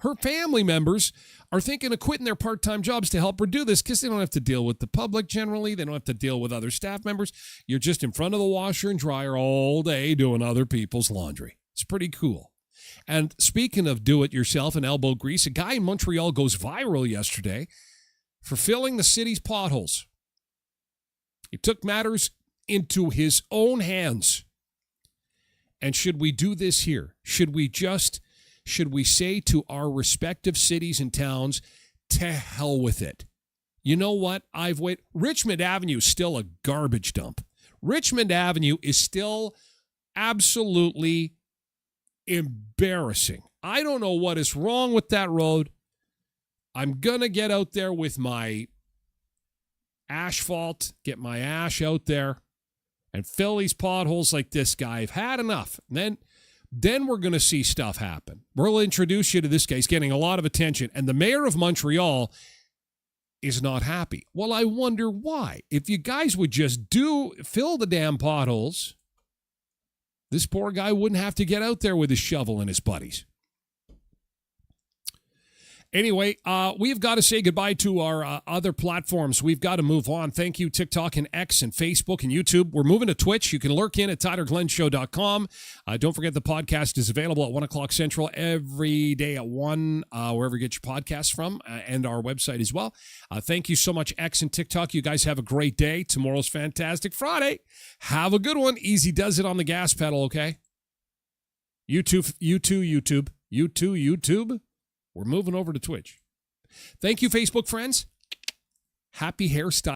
Her family members are thinking of quitting their part-time jobs to help her do this because they don't have to deal with the public generally. They don't have to deal with other staff members. You're just in front of the washer and dryer all day doing other people's laundry. It's pretty cool. And speaking of do-it-yourself and elbow grease, a guy in Montreal goes viral yesterday for filling the city's potholes. He took matters into his own hands. And should we do this here? Should we say to our respective cities and towns, to hell with it? You know what? Richmond Avenue is still a garbage dump. Richmond Avenue is still absolutely embarrassing. I don't know what is wrong with that road. I'm going to get out there with my asphalt, get my ash out there and fill these potholes like this guy. I've had enough. And then we're going to see stuff happen. We'll introduce you to this guy. He's getting a lot of attention. And the mayor of Montreal is not happy. Well, I wonder why. If you guys would just fill the damn potholes, this poor guy wouldn't have to get out there with his shovel and his buddies. Anyway, we've got to say goodbye to our other platforms. We've got to move on. Thank you, TikTok and X and Facebook and YouTube. We're moving to Twitch. You can lurk in at TylerGlenShow.com. Don't forget the podcast is available at 1 o'clock Central every day at 1, wherever you get your podcasts from, and our website as well. Thank you so much, X and TikTok. You guys have a great day. Tomorrow's Fantastic Friday. Have a good one. Easy does it on the gas pedal, okay? YouTube. We're moving over to Twitch. Thank you, Facebook friends. Happy hairstyle.